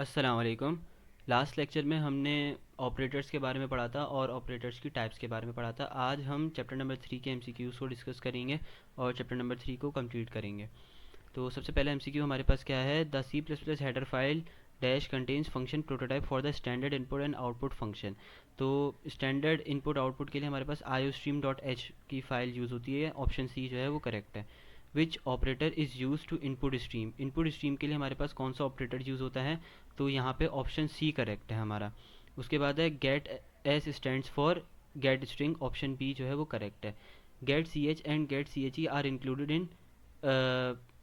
अस्सलाम वालेकुम। Last lecture में हमने ऑपरेटर्स के बारे में पढ़ा था और ऑपरेटर्स की टाइप्स के बारे में पढ़ा था। आज हम चैप्टर नंबर 3 के एमसीक्यूज़ को डिस्कस करेंगे और चैप्टर नंबर 3 को कंप्लीट करेंगे। तो सबसे पहले एमसीक्यू हमारे पास क्या है, the C plus plus header file dash contains function prototype for the standard input and output function. तो स्टैंडर्ड इनपुट आउटपुट के लिए हमारे पास iostream डॉट एच की फ़ाइल यूज़ होती है। ऑप्शन सी जो है वो करेक्ट है। Which operator is use to input stream के लिए हमारे पास कौन सा ऑपरेटर यूज़ होता है, तो यहाँ पे ऑप्शन सी करेक्ट है हमारा। उसके बाद है get S stands for get string, option B जो है वो करेक्ट है। Get C H and get C H E are included in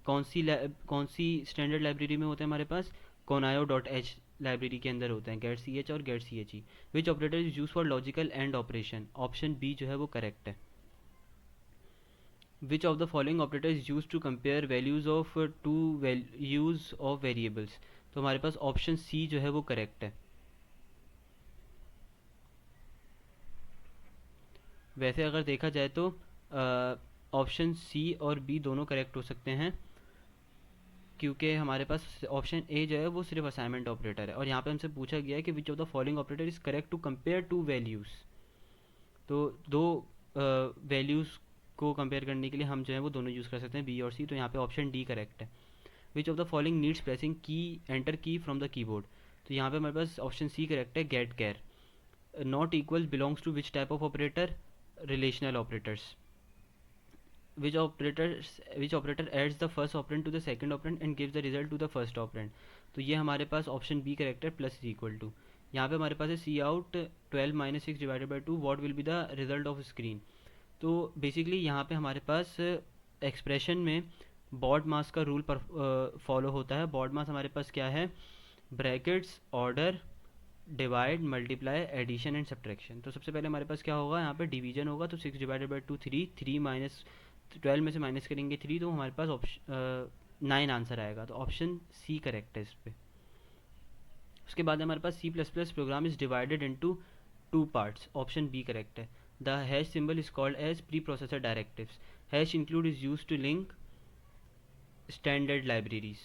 कौन सी स्टैंडर्ड लाइब्रेरी में होते हैं हमारे पास, कोनायो डॉट एच लाइब्रेरी के अंदर होते हैं गेट सी एच और get C H E. Which operator is use for logical and operation, option B जो है वो करेक्ट है। Which of the following operator is used to compare values of two values of variables, तो हमारे पास option C जो है वो करेक्ट है। वैसे अगर देखा जाए तो ऑप्शन सी और बी दोनों करेक्ट हो सकते हैं, क्योंकि हमारे पास ऑप्शन ए जो है वो सिर्फ असाइनमेंट ऑपरेटर है और यहाँ पे हमसे पूछा गया है कि which of the following operator is correct to compare two values. तो दो वैल्यूज़ को कंपेयर करने के लिए हम जो है वो दोनों यूज़ कर सकते हैं, बी और सी। तो यहाँ पे ऑप्शन डी करेक्ट है। Which of the following needs pressing key enter key from the keyboard, तो यहाँ पे हमारे पास ऑप्शन सी करेक्ट है, get char. Not equal belongs to which type of operator, relational operators. Which operator adds the first operand to the second operand and gives the result to the first operand, तो ये हमारे पास option B correct है, plus is equal to. यहाँ पे हमारे पास है C out 12 - 6 divided by 2 what will be the result of screen. तो बेसिकली यहाँ पे हमारे पास एक्सप्रेशन में बॉड मास का रूल पर फॉलो होता है। बॉड मास हमारे पास क्या है, brackets, order, divide, multiply, addition and subtraction. तो सबसे पहले हमारे पास क्या होगा, यहाँ पे डिवीजन होगा, तो 6 डिवाइडेड बाई 2 3, 3 माइनस 12 में से माइनस करेंगे 3, तो हमारे पास ऑप्शन 9 आंसर आएगा। तो ऑप्शन सी करेक्ट है इस पर। उसके बाद हमारे पास C plus plus program is divided into two parts, option B correct है। The hash symbol is called as preprocessor directives. Hash include is use to link standard libraries.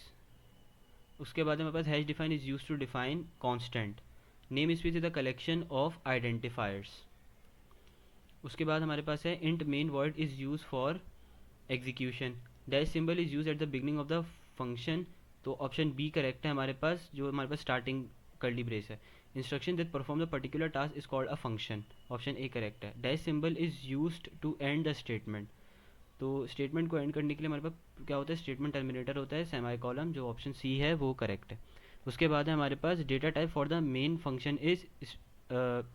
उसके बाद हमारे पास hash define is use to define constant. Name space is the collection of identifiers. उसके बाद हमारे पास है int main word is use for execution. Dash symbol is use at the beginning of the function, तो option B correct है हमारे पास, जो हमारे पास स्टार्टिंग कर्ली ब्रेस है। Instruction that perform the particular task is called a function, option A correct है। Dash symbol is used to end the statement, तो स्टेटमेंट को एंड करने के लिए हमारे पास क्या होता है, स्टेटमेंट टर्मिनेटर होता है, सेमी कॉलम, जो ऑप्शन सी है वो करेक्ट है। उसके बाद है हमारे पास data type for the main function is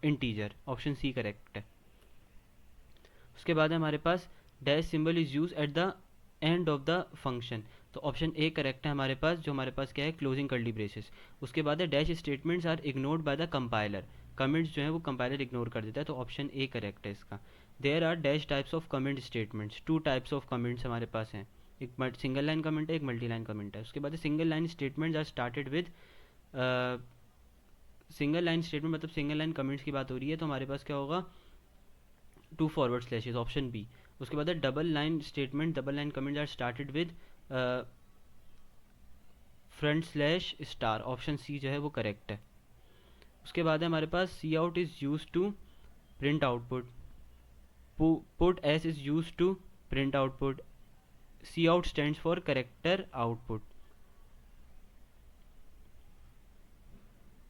integer, option C correct है। उसके बाद है हमारे पास dash symbol is use at the end of the function, तो ऑप्शन ए करेक्ट है हमारे पास, जो हमारे पास क्या है, क्लोजिंग कर्ली ब्रेसेस। उसके बाद है dash statements are ignored by the compiler, comments जो है वो कंपाइलर इग्नोर कर देता है, तो ऑप्शन ए करेक्ट है इसका। There are dash types of comment statements, two types of comments हमारे पास हैं, एक सिंगल लाइन कमेंट है, एक मल्टी लाइन कमेंट है। उसके बाद single line statements are started with, single line statement मतलब सिंगल लाइन कमेंट्स की बात हो रही है, तो हमारे पास क्या होगा, two forward slashes, option B. उसके बाद double line statement, double line comments are started with front slash star, option C जो है वो करेक्ट है। उसके बाद है हमारे पास C out is use to print output, puts is use to print output, C out stands for character output,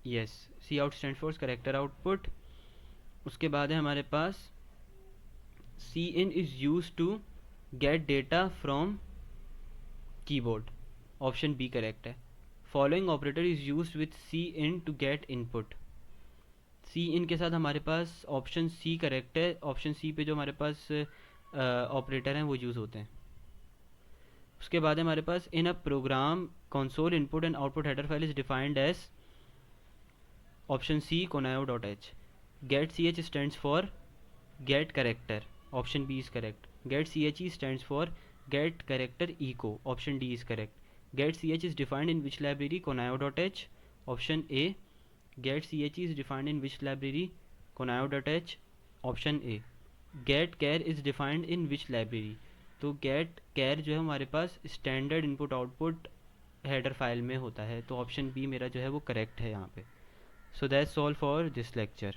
yes, C out stands for character output. उसके बाद है हमारे पास C in is use to get data from keyboard, option B correct है। Following operator is use with C in to get input, C in के साथ हमारे पास ऑप्शन सी करेक्ट है। ऑप्शन सी पे जो हमारे पास ऑपरेटर हैं वो यूज़ होते हैं। उसके बाद हमारे पास in a program console input and output header file is defined as, option C conio dot H. Get C H stands for get character, option B is correct. Get C H E stands for get character echo, option D is correct. Get C H is defined in which library, conio dot H, option A. Get C H is defined in which library, conio dot H, option A. Get char is defined in which library, तो get char जो है हमारे पास standard input output header file में होता है। तो option B मेरा जो है वो करेक्ट है यहाँ पे। So that's all for this lecture.